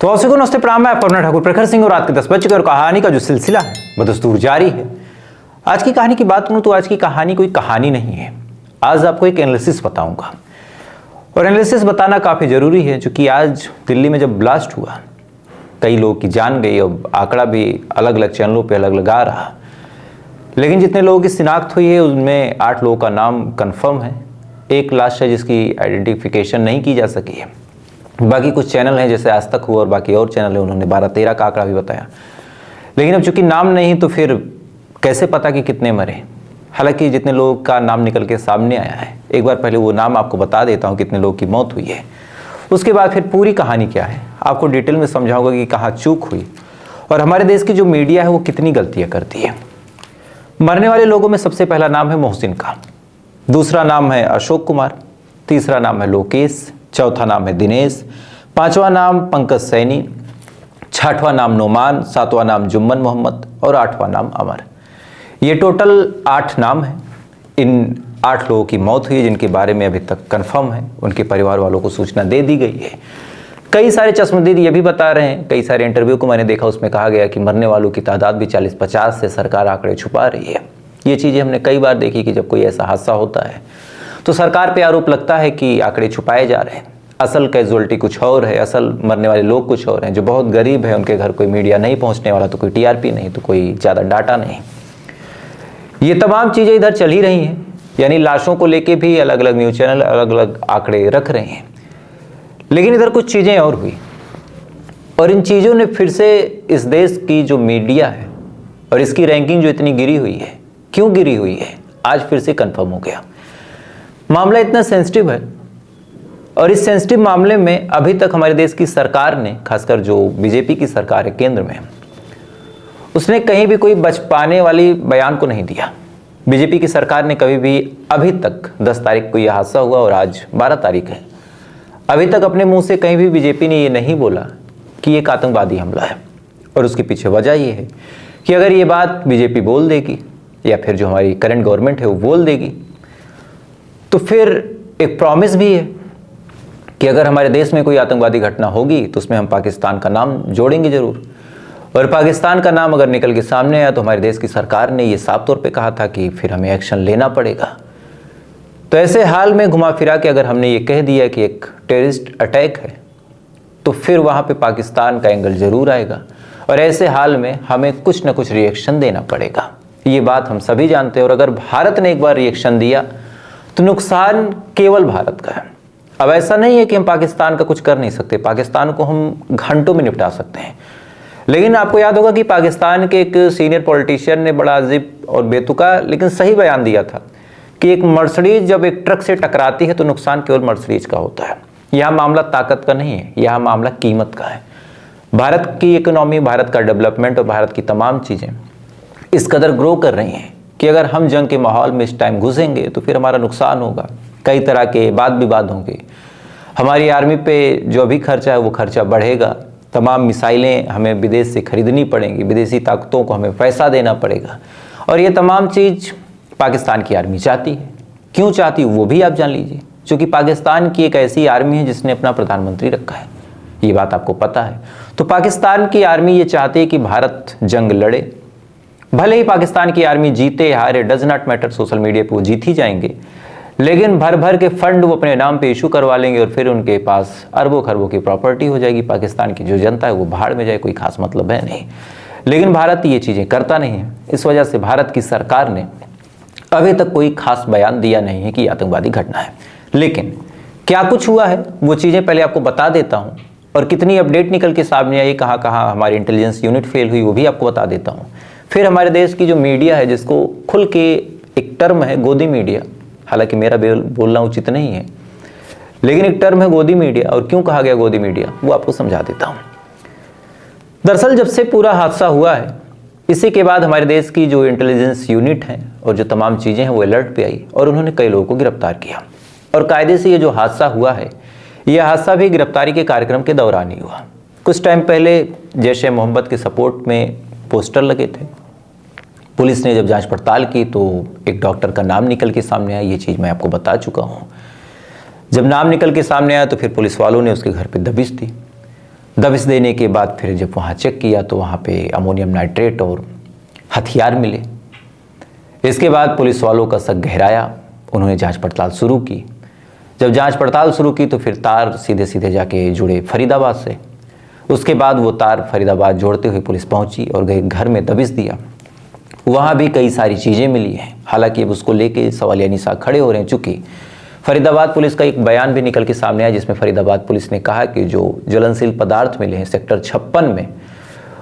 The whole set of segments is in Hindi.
तो आपसे को नमस्ते प्रणाम, मैं अपना ठाकुर प्रखर सिंह और रात के 10 बज चुके और कहानी का जो सिलसिला है बदस्तूर जारी है। आज की कहानी की बात करूं तो आज की कहानी कोई कहानी नहीं है। आज आपको एक एनालिसिस बताऊंगा और एनालिसिस बताना काफ़ी ज़रूरी है, क्योंकि आज दिल्ली में जब ब्लास्ट हुआ कई लोगों की जान गई और आंकड़ा भी अलग अलग चैनलों पर अलग अलग आ रहा, लेकिन जितने लोगों की शिनाख्त हुई है उनमें 8 लोगों का नाम कन्फर्म है। एक लाश है जिसकी आइडेंटिफिकेशन नहीं की जा सकी है। बाकी कुछ चैनल हैं जैसे आज तक हुआ और बाकी और चैनल है, उन्होंने 12-13 का आंकड़ा भी बताया, लेकिन अब चूंकि नाम नहीं तो फिर कैसे पता कि कितने मरे। हालांकि जितने लोगों का नाम निकल के सामने आया है, एक बार पहले वो नाम आपको बता देता हूँ कितने लोगों की मौत हुई है, उसके बाद फिर पूरी कहानी क्या है आपको डिटेल में समझाऊंगा कि कहाँ चूक हुई और हमारे देश की जो मीडिया है वो कितनी गलतियाँ करती है। मरने वाले लोगों में सबसे पहला नाम है मोहसिन का, दूसरा नाम है अशोक कुमार, तीसरा नाम है लोकेश, चौथा नाम है दिनेश, पांचवा नाम पंकज सैनी, छठवां नाम नोमान, सातवां नाम जुम्मन मोहम्मद और 8वां नाम अमर। ये टोटल 8 नाम है। इन 8 लोगों की मौत हुई है जिनके बारे में अभी तक कंफर्म है, उनके परिवार वालों को सूचना दे दी गई है। कई सारे चश्मदीद ये भी बता रहे हैं, कई सारे इंटरव्यू को मैंने देखा उसमें कहा गया कि मरने वालों की तादाद भी 40-50 से सरकार आंकड़े छुपा रही है। ये चीज़ें हमने कई बार देखी कि जब कोई ऐसा हादसा होता है तो सरकार पे आरोप लगता है कि आंकड़े छुपाए जा रहे हैं, असल कैजुअलिटी कुछ और है, असल मरने वाले लोग कुछ और हैं। जो बहुत गरीब है उनके घर कोई मीडिया नहीं पहुंचने वाला, तो कोई टीआरपी नहीं, तो कोई ज़्यादा डाटा नहीं। ये तमाम चीज़ें इधर चल ही रही हैं, यानी लाशों को लेके भी अलग अलग न्यूज़ चैनल अलग अलग आंकड़े रख रहे हैं, लेकिन इधर कुछ चीज़ें और हुई और इन चीज़ों ने फिर से इस देश की जो मीडिया है और इसकी रैंकिंग जो इतनी गिरी हुई है, क्यों गिरी हुई है, आज फिर से कन्फर्म हो गया। मामला इतना सेंसिटिव है और इस सेंसिटिव मामले में अभी तक हमारे देश की सरकार ने, खासकर जो बीजेपी की सरकार है केंद्र में, उसने कहीं भी कोई बच पाने वाली बयान को नहीं दिया। बीजेपी की सरकार ने कभी भी अभी तक 10 तारीख को यह हादसा हुआ और आज 12 तारीख है, अभी तक अपने मुंह से कहीं भी बीजेपी ने ये नहीं बोला कि एक आतंकवादी हमला है। और उसके पीछे वजह ये है कि अगर ये बात बीजेपी बोल देगी या फिर जो हमारी करंट गवर्नमेंट है वो बोल देगी, तो फिर एक प्रॉमिस भी है कि अगर हमारे देश में कोई आतंकवादी घटना होगी तो उसमें हम पाकिस्तान का नाम जोड़ेंगे जरूर। और पाकिस्तान का नाम अगर निकल के सामने आया तो हमारे देश की सरकार ने ये साफ तौर पे कहा था कि फिर हमें एक्शन लेना पड़ेगा। तो ऐसे हाल में घुमा फिरा के अगर हमने ये कह दिया कि एक टेररिस्ट अटैक है तो फिर वहाँ पे पाकिस्तान का एंगल जरूर आएगा और ऐसे हाल में हमें कुछ ना कुछ रिएक्शन देना पड़ेगा। ये बात हम सभी जानते हैं और अगर भारत ने एक बार रिएक्शन दिया तो नुकसान केवल भारत का है। अब ऐसा नहीं है कि हम पाकिस्तान का कुछ कर नहीं सकते, पाकिस्तान को हम घंटों में निपटा सकते हैं, लेकिन आपको याद होगा कि पाकिस्तान के एक सीनियर पॉलिटिशियन ने बड़ा अजीब और बेतुका लेकिन सही बयान दिया था कि एक मर्सिडीज जब एक ट्रक से टकराती है तो नुकसान केवल मर्सिडीज का होता है। यह मामला ताकत का नहीं है, यह मामला कीमत का है। भारत की इकोनॉमी, भारत का डेवलपमेंट और भारत की तमाम चीज़ें इस कदर ग्रो कर रही हैं कि अगर हम जंग के माहौल में इस टाइम घुसेंगे तो फिर हमारा नुकसान होगा। कई तरह के वाद विवाद होंगे, हमारी आर्मी पे जो भी खर्चा है वो खर्चा बढ़ेगा, तमाम मिसाइलें हमें विदेश से खरीदनी पड़ेंगी, विदेशी ताकतों को हमें पैसा देना पड़ेगा और ये तमाम चीज़ पाकिस्तान की आर्मी चाहती है। क्यों चाहती है वो भी आप जान लीजिए, क्योंकि पाकिस्तान की एक ऐसी आर्मी है जिसने अपना प्रधानमंत्री रखा है, ये बात आपको पता है। तो पाकिस्तान की आर्मी ये चाहती है कि भारत जंग लड़े, भले ही पाकिस्तान की आर्मी जीते हारे, does not matter, social media पे वो जीत ही जाएंगे, लेकिन भर भर के फंड वो अपने नाम पे इशू करवा लेंगे और फिर उनके पास अरबों खरबों की प्रॉपर्टी हो जाएगी। पाकिस्तान की जो जनता है वो भाड़ में जाए, कोई खास मतलब है नहीं। लेकिन भारत ये चीज़ें करता नहीं है, इस वजह से भारत की सरकार ने अभी तक कोई खास बयान दिया नहीं है कि आतंकवादी घटना है। लेकिन क्या कुछ हुआ है वो चीज़ें पहले आपको बता देता हूँ और कितनी अपडेट निकल के सामने आई, कहाँ कहाँ हमारी इंटेलिजेंस यूनिट फेल हुई वो भी आपको बता देता हूँ। फिर हमारे देश की जो मीडिया है, जिसको खुल के एक टर्म है गोदी मीडिया, हालांकि मेरा बोलना उचित नहीं है, लेकिन एक टर्म है गोदी मीडिया, और क्यों कहा गया गोदी मीडिया वो आपको समझा देता हूँ। दरअसल जब से पूरा हादसा हुआ है इसी के बाद हमारे देश की जो इंटेलिजेंस यूनिट है और जो तमाम चीज़ें हैं वो अलर्ट पे आई और उन्होंने कई लोगों को गिरफ्तार किया। और कायदे से ये जो हादसा हुआ है, यह हादसा भी गिरफ्तारी के कार्यक्रम के दौरान ही हुआ। कुछ टाइम पहले जैश-ए मोहम्मद के सपोर्ट में पोस्टर लगे थे, पुलिस ने जब जांच पड़ताल की तो एक डॉक्टर का नाम निकल के सामने आया। ये चीज़ मैं आपको बता चुका हूँ। जब नाम निकल के सामने आया तो फिर पुलिस वालों ने उसके घर पे दबिश दी। दबिश देने के बाद फिर जब वहाँ चेक किया तो वहाँ पे अमोनियम नाइट्रेट और हथियार मिले। इसके बाद पुलिस वालों का शक गहराया, उन्होंने जांच पड़ताल शुरू की। जब जांच पड़ताल शुरू की तो फिर तार सीधे सीधे जाके जुड़े फरीदाबाद से। उसके बाद वो तार फरीदाबाद जोड़ते हुए पुलिस पहुंची और गए घर में दबिश दिया। वहाँ भी कई सारी चीज़ें मिली हैं। हालांकि अब उसको लेके सवालिया निशान खड़े हो रहे हैं, चूँकि फरीदाबाद पुलिस का एक बयान भी निकल के सामने आया जिसमें फरीदाबाद पुलिस ने कहा कि जो ज्वलनशील पदार्थ मिले हैं सेक्टर 56 में,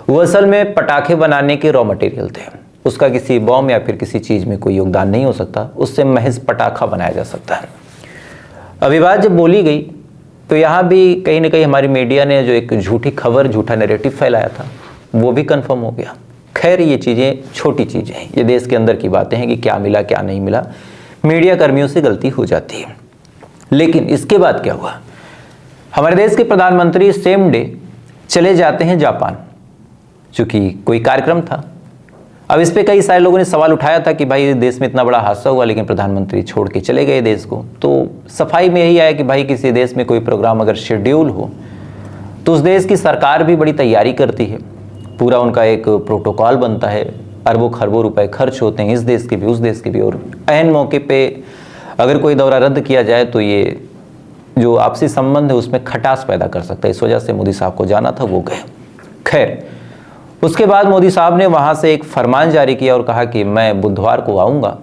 वो असल में पटाखे बनाने के रॉ मटेरियल थे। उसका किसी बॉम्ब या फिर किसी चीज़ में कोई योगदान नहीं हो सकता, उससे महज पटाखा बनाया जा सकता है। अभी बात जब बोली गई तो यहाँ भी कहीं ना कहीं हमारी मीडिया ने जो एक झूठी खबर, झूठा नैरेटिव फैलाया था, वो भी कंफर्म हो गया। खैर, ये चीज़ें छोटी चीज़ें हैं, ये देश के अंदर की बातें हैं कि क्या मिला क्या नहीं मिला, मीडिया कर्मियों से गलती हो जाती है। लेकिन इसके बाद क्या हुआ, हमारे देश के प्रधानमंत्री सेम डे चले जाते हैं जापान, चूँकि कोई कार्यक्रम था। अब इस पे कई सारे लोगों ने सवाल उठाया था कि भाई देश में इतना बड़ा हादसा हुआ लेकिन प्रधानमंत्री छोड़ के चले गए देश को। तो सफाई में यही आया कि भाई किसी देश में कोई प्रोग्राम अगर शेड्यूल हो तो उस देश की सरकार भी बड़ी तैयारी करती है, पूरा उनका एक प्रोटोकॉल बनता है, अरबों खरबों रुपए खर्च होते हैं, इस देश के भी उस देश के भी, और ऐन मौके पे अगर कोई दौरा रद्द किया जाए तो ये जो आपसी संबंध है उसमें खटास पैदा कर सकता है। इस वजह से मोदी साहब को जाना था, वो गए। खैर, उसके बाद मोदी साहब ने वहाँ से एक फरमान जारी किया और कहा कि मैं बुधवार को आऊँगा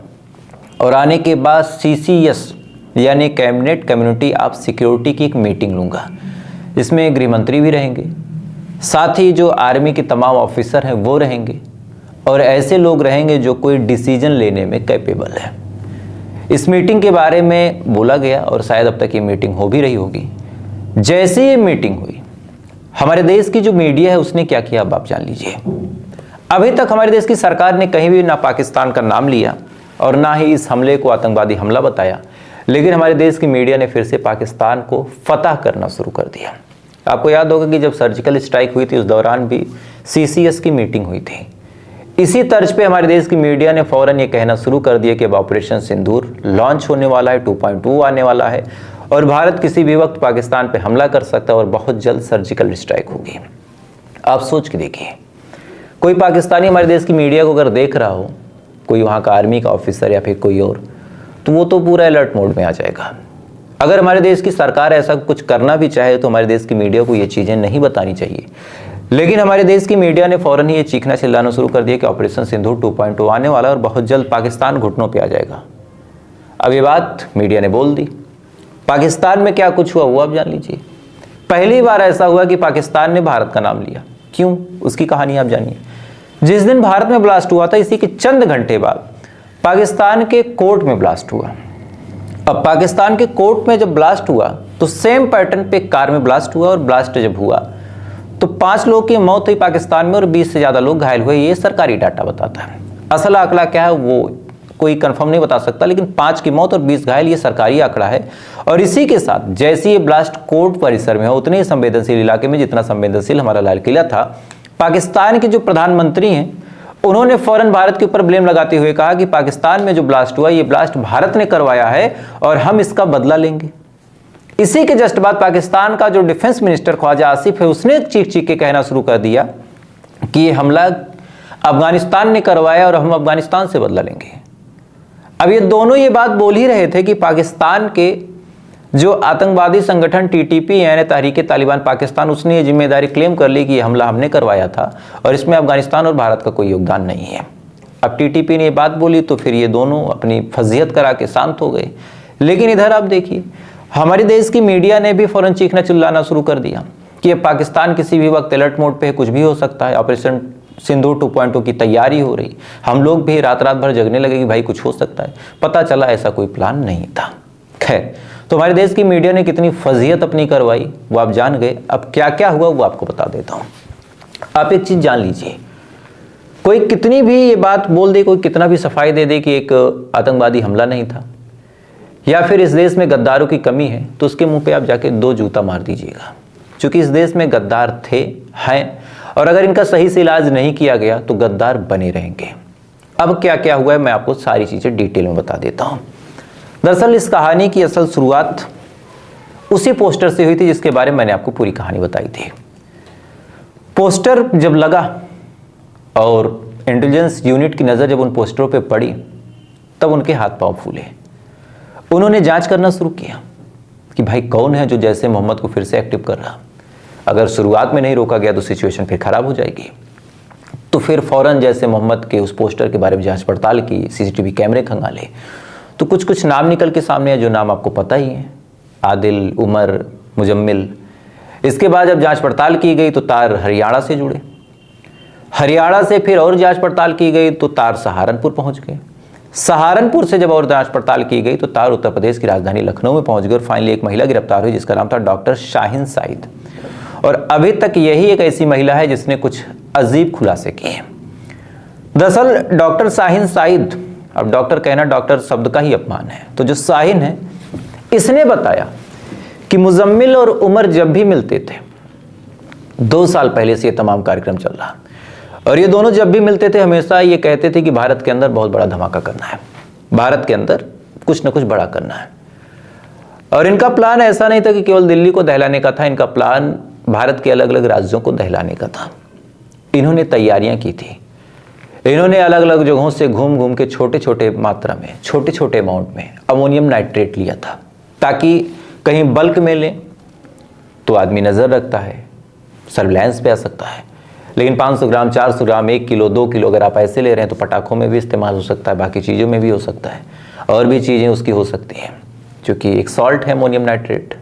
और आने के बाद CCS यानी कैबिनेट कम्युनिटी ऑफ सिक्योरिटी की एक मीटिंग लूँगा। इसमें गृह मंत्री भी रहेंगे, साथ ही जो आर्मी के तमाम ऑफिसर हैं वो रहेंगे और ऐसे लोग रहेंगे जो कोई डिसीजन लेने में कैपेबल है। इस मीटिंग के बारे में बोला गया और शायद अब तक ये मीटिंग हो भी रही होगी। जैसे ये मीटिंग हुई, हमारे देश की जो मीडिया है उसने क्या किया अब आप जान लीजिए। अभी तक हमारे देश की सरकार ने कहीं भी ना पाकिस्तान का नाम लिया और ना ही इस हमले को आतंकवादी हमला बताया, लेकिन हमारे देश की मीडिया ने फिर से पाकिस्तान को फतह करना शुरू कर दिया। आपको याद होगा कि जब सर्जिकल स्ट्राइक हुई थी उस दौरान भी CCS की मीटिंग हुई थी। इसी तर्ज पे हमारे देश की मीडिया ने फौरन ये कहना शुरू कर दिया कि अब ऑपरेशन सिंदूर लॉन्च होने वाला है, 2.2 आने वाला है और भारत किसी भी वक्त पाकिस्तान पे हमला कर सकता है और बहुत जल्द सर्जिकल स्ट्राइक होगी। आप सोच के देखिए, कोई पाकिस्तानी हमारे देश की मीडिया को अगर देख रहा हो, कोई वहाँ का आर्मी का ऑफिसर या फिर कोई और, तो वो तो पूरा अलर्ट मोड में आ जाएगा। अगर हमारे देश की सरकार ऐसा कुछ करना भी चाहे तो हमारे देश की मीडिया को ये चीज़ें नहीं बतानी चाहिए, लेकिन हमारे देश की मीडिया ने फौरन ही ये चीखना चिल्लाना शुरू कर दिया कि ऑपरेशन सिंदूर 2.2 आने वाला है और बहुत जल्द पाकिस्तान घुटनों पे आ जाएगा। अब ये बात मीडिया ने बोल दी। पाकिस्तान में क्या कुछ हुआ वो आप जान लीजिए। पहली बार ऐसा हुआ कि पाकिस्तान ने भारत का नाम लिया। क्यों, उसकी कहानी आप जानिए। जिस दिन भारत में ब्लास्ट हुआ था, इसी के चंद घंटे बाद पाकिस्तान के कोर्ट में ब्लास्ट हुआ। अब पाकिस्तान के कोर्ट में जब ब्लास्ट हुआ तो सेम पैटर्न पे कार में ब्लास्ट हुआ और ब्लास्ट जब हुआ तो 5 लोगों की मौत हुई पाकिस्तान में और 20 से ज़्यादा लोग घायल हुए। ये सरकारी डाटा बताता है। असल आंकड़ा क्या है वो कोई कंफर्म नहीं बता सकता, लेकिन 5 की मौत और 20 घायल ये सरकारी आंकड़ा है। और इसी के साथ जैसे ये ब्लास्ट कोर्ट परिसर में हो, उतने ही संवेदनशील इलाके में जितना संवेदनशील हमारा लाल किला था, पाकिस्तान के जो प्रधानमंत्री हैं उन्होंने फौरन भारत के ऊपर ब्लेम लगाते हुए कहा कि पाकिस्तान में जो ब्लास्ट हुआ ये ब्लास्ट भारत ने करवाया है और हम इसका बदला लेंगे। इसी के जस्ट बाद पाकिस्तान का जो डिफेंस मिनिस्टर ख्वाजा आसिफ है उसने चीख चीख के कहना शुरू कर दिया कि ये हमला अफगानिस्तान ने करवाया और हम अफगानिस्तान से बदला लेंगे। अब ये दोनों ये बात बोल ही रहे थे कि पाकिस्तान के जो आतंकवादी संगठन TTP यानी तहरीक तालिबान पाकिस्तान, उसने ये जिम्मेदारी क्लेम कर ली कि ये हमला हमने करवाया था और इसमें अफगानिस्तान और भारत का कोई योगदान नहीं है। अब TTP ने ये बात बोली तो फिर ये दोनों अपनी फजीहत करा के शांत हो गए। लेकिन इधर आप देखिए, हमारे देश की मीडिया ने भी फौरन चीखना चिल्लाना शुरू कर दिया कि अब पाकिस्तान किसी भी वक्त अलर्ट मोड पे है, कुछ भी हो सकता है, ऑपरेशन सिंदूर 2.2 की तैयारी हो रही। हम लोग भी रात रात भर जगने लगे कि भाई कुछ हो सकता है। पता चला ऐसा कोई प्लान नहीं था। खैर, तो हमारे देश की मीडिया ने कितनी फजीहत अपनी करवाई वो आप जान गए। अब क्या क्या हुआ वो आपको बता देता हूँ। आप एक चीज़ जान लीजिए, कोई कितनी भी ये बात बोल दे, कोई कितना भी सफाई दे दे कि एक आतंकवादी हमला नहीं था या फिर इस देश में गद्दारों की कमी है, तो उसके मुंह पे आप जाके 2 जूता मार दीजिएगा। क्योंकि इस देश में गद्दार थे, हैं, और अगर इनका सही से इलाज नहीं किया गया तो गद्दार बने रहेंगे। अब क्या क्या हुआ है मैं आपको सारी चीज़ें डिटेल में बता देता हूँ। दरअसल इस कहानी की असल शुरुआत उसी पोस्टर से हुई थी जिसके बारे में मैंने आपको पूरी कहानी बताई थी। पोस्टर जब लगा और इंटेलिजेंस यूनिट की नज़र जब उन पोस्टरों पे पड़ी तब उनके हाथ पांव फूले। उन्होंने जांच करना शुरू किया कि भाई कौन है जो जैसे मोहम्मद को फिर से एक्टिव कर रहा। अगर शुरुआत में नहीं रोका गया तो सिचुएशन फिर खराब हो जाएगी। तो फिर फौरन जैसे मोहम्मद के उस पोस्टर के बारे में जांच पड़ताल की, सीसीटीवी कैमरे खंगाले, तो कुछ कुछ नाम निकल के सामने आए जो नाम आपको पता ही है, आदिल, उमर, मुजम्मिल। इसके बाद जब जांच पड़ताल की गई तो तार हरियाणा से जुड़े, हरियाणा से फिर और जांच पड़ताल की गई तो तार सहारनपुर पहुंच गए, सहारनपुर से जब और जांच पड़ताल की गई तो तार उत्तर प्रदेश की राजधानी लखनऊ में पहुंच गए और फाइनली एक महिला गिरफ्तार हुई जिसका नाम था डॉक्टर शाहीन साइद। और अभी तक यही एक ऐसी महिला है जिसने कुछ अजीब खुलासे किए हैं। दरअसल डॉक्टर शाहीन साइद, अब डॉक्टर कहना डॉक्टर शब्द का ही अपमान है, तो जो शाहीन है इसने बताया कि मुजम्मिल और उमर जब भी मिलते थे, 2 साल पहले से ये तमाम कार्यक्रम चल रहा, और ये दोनों जब भी मिलते थे हमेशा ये कहते थे कि भारत के अंदर बहुत बड़ा धमाका करना है, भारत के अंदर कुछ न कुछ बड़ा करना है। और इनका प्लान ऐसा नहीं था कि केवल दिल्ली को दहलाने का था, इनका प्लान भारत के अलग अलग राज्यों को दहलाने का था। इन्होंने तैयारियां की थी, इन्होंने अलग अलग जगहों से घूम घूम के छोटे छोटे मात्रा में, छोटे छोटे अमाउंट में अमोनियम नाइट्रेट लिया था ताकि कहीं बल्क में लें तो आदमी नज़र रखता है, सर्विलांस पे आ सकता है, लेकिन 500 ग्राम, 400 ग्राम, 1 किलो, 2 किलो अगर आप ऐसे ले रहे हैं तो पटाखों में भी इस्तेमाल हो सकता है, बाकी चीज़ों में भी हो सकता है, और भी चीज़ें उसकी हो सकती हैं, क्योंकि एक सॉल्ट है अमोनियम नाइट्रेट,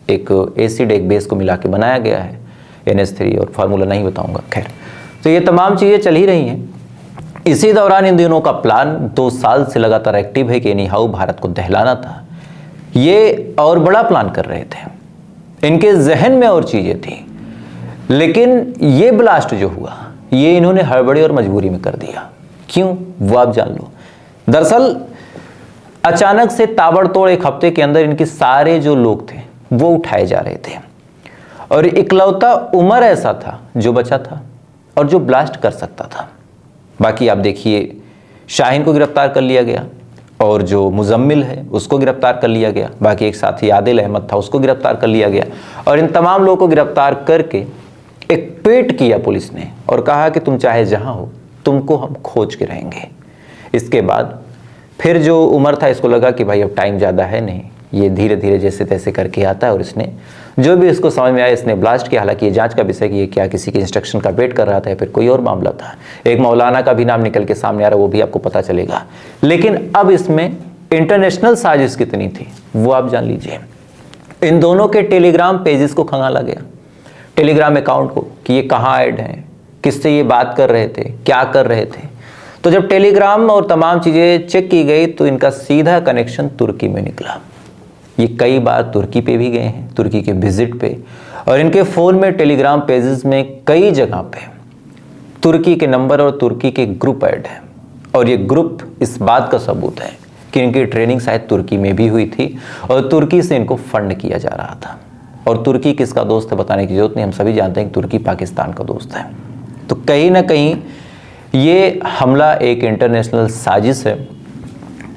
एक एसिड एक बेस को मिला के बनाया गया है, NH3, और फार्मूला नहीं बताऊंगा। खैर, तो ये तमाम चीज़ें चल ही रही हैं। इसी दौरान इन दिनों का प्लान 2 साल से लगातार एक्टिव है कि एनीहाउ भारत को दहलाना था। ये और बड़ा प्लान कर रहे थे, इनके जहन में और चीज़ें थी, लेकिन ये ब्लास्ट जो हुआ ये इन्होंने हड़बड़ी और मजबूरी में कर दिया। क्यों, वो आप जान लो। दरअसल अचानक से ताबड़तोड़ एक हफ्ते के अंदर इनके सारे जो लोग थे वो उठाए जा रहे थे, और इकलौता उमर ऐसा था जो बचा था और जो ब्लास्ट कर सकता था। बाकी आप देखिए, शाहीन को गिरफ्तार कर लिया गया, और जो मुजम्मिल है उसको गिरफ्तार कर लिया गया, बाकी एक साथी आदिल अहमद था उसको गिरफ्तार कर लिया गया, और इन तमाम लोगों को गिरफ्तार करके एक ट्वीट किया पुलिस ने और कहा कि तुम चाहे जहां हो तुमको हम खोज के रहेंगे। इसके बाद फिर जो उमर था इसको लगा कि भाई अब टाइम ज़्यादा है नहीं, ये धीरे धीरे जैसे तैसे करके आता है, और इसने जो भी इसको समझ में आया इसने ब्लास्ट किया। हालांकि ये जांच का विषय कि ये क्या किसी के इंस्ट्रक्शन का वेट कर रहा था या फिर कोई और मामला था। एक मौलाना का भी नाम निकल के सामने आ रहा है, वो भी आपको पता चलेगा। लेकिन अब इसमें इंटरनेशनल साजिश कितनी थी वो आप जान लीजिए। इन दोनों के टेलीग्राम पेजेस को खंगाला गया, टेलीग्राम अकाउंट को, कि ये कहाँ ऐड हैं, किससे ये बात कर रहे थे, क्या कर रहे थे। तो जब टेलीग्राम और तमाम चीज़ें चेक की गई तो इनका सीधा कनेक्शन तुर्की में निकला। ये कई बार तुर्की पे भी गए हैं, तुर्की के विजिट पे, और इनके फ़ोन में टेलीग्राम पेजेस में कई जगह पे तुर्की के नंबर और तुर्की के ग्रुप ऐड है। और ये ग्रुप इस बात का सबूत है कि इनकी ट्रेनिंग शायद तुर्की में भी हुई थी और तुर्की से इनको फंड किया जा रहा था। और तुर्की किसका दोस्त है बताने की जरूरत नहीं, हम सभी जानते हैं कि तुर्की पाकिस्तान का दोस्त है। तो कहीं ना कहीं ये हमला एक इंटरनेशनल साजिश है।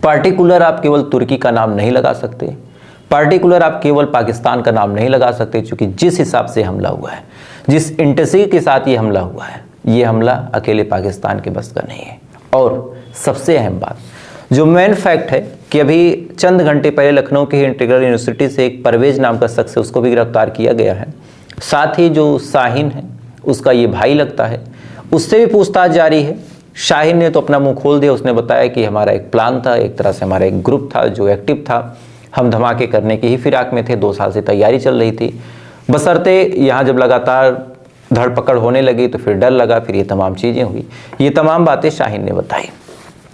पार्टिकुलर आप केवल तुर्की का नाम नहीं लगा सकते, पार्टिकुलर आप केवल पाकिस्तान का नाम नहीं लगा सकते, क्योंकि जिस हिसाब से हमला हुआ है, जिस इंटेंसिटी के साथ ये हमला हुआ है, ये हमला अकेले पाकिस्तान के बस का नहीं है। और सबसे अहम बात, जो मेन फैक्ट है कि अभी चंद घंटे पहले लखनऊ की इंटीग्रल यूनिवर्सिटी से एक परवेज नाम का शख्स है, उसको भी गिरफ्तार किया गया है। साथ ही जो शाहीन है उसका ये भाई लगता है, उससे भी पूछताछ जारी है। शाहीन ने तो अपना मुंह खोल दिया, उसने बताया कि हमारा एक प्लान था, एक तरह से हमारा एक ग्रुप था जो एक्टिव था, हम धमाके करने की ही फिराक में थे, 2 साल से तैयारी चल रही थी। बशर्ते यहाँ जब लगातार धरपकड़ होने लगी तो फिर डर लगा, फिर ये तमाम चीज़ें हुई। ये तमाम बातें शाहीन ने बताई,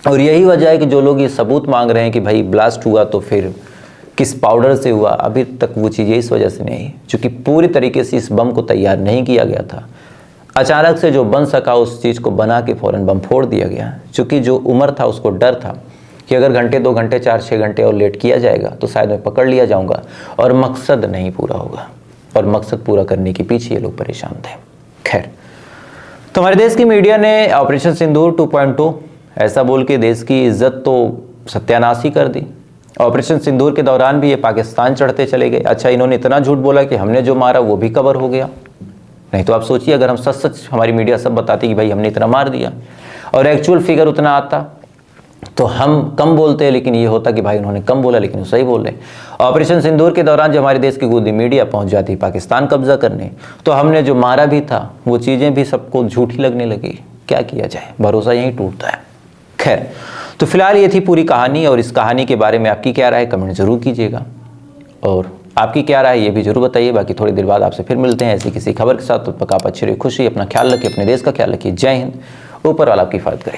और यही वजह है कि जो लोग ये सबूत मांग रहे हैं कि भाई ब्लास्ट हुआ तो फिर किस पाउडर से हुआ, अभी तक वो चीज़ें इस वजह से नहीं, क्योंकि पूरी तरीके से इस बम को तैयार नहीं किया गया था। अचानक से जो बन सका उस चीज़ को बना के फ़ौरन बम फोड़ दिया गया, क्योंकि जो उमर था उसको डर था कि अगर घंटे 2 घंटे 4-6 घंटे और लेट किया जाएगा तो शायद मैं पकड़ लिया जाऊंगा और मकसद नहीं पूरा होगा, और मकसद पूरा करने के पीछे ये लोग परेशान थे। खैर, तो हमारे देश की मीडिया ने ऑपरेशन सिंदूर 2.2 ऐसा बोल के देश की इज्जत तो सत्यानाश ही कर दी। ऑपरेशन सिंदूर के दौरान भी ये पाकिस्तान चढ़ते चले गए। अच्छा, इन्होंने इतना झूठ बोला कि हमने जो मारा वो भी कवर हो गया। नहीं तो आप सोचिए अगर हम सच सच हमारी मीडिया सब बताती कि भाई हमने इतना मार दिया और एक्चुअल फिगर उतना आता तो हम कम बोलते हैं, लेकिन ये होता कि भाई उन्होंने कम बोला लेकिन वो सही बोल रहे। ऑपरेशन सिंदूर के दौरान जब हमारे देश की गोदी मीडिया पहुंच जाती पाकिस्तान कब्जा करने, तो हमने जो मारा भी था वो चीज़ें भी सबको झूठी लगने लगी। क्या किया जाए, भरोसा यहीं टूटता है। खैर, तो फिलहाल ये थी पूरी कहानी, और इस कहानी के बारे में आपकी क्या राय कमेंट जरूर कीजिएगा, और आपकी क्या राय ये भी जरूर बताइए। बाकी थोड़ी देर बाद आपसे फिर मिलते हैं ऐसी किसी खबर के साथ। तब तक आप अच्छे रहिए, खुश रहिए, अपना ख्याल रखिए, अपने देश का ख्याल रखिए। जय हिंद, ऊपर वाला आपकी हिफाजत करे।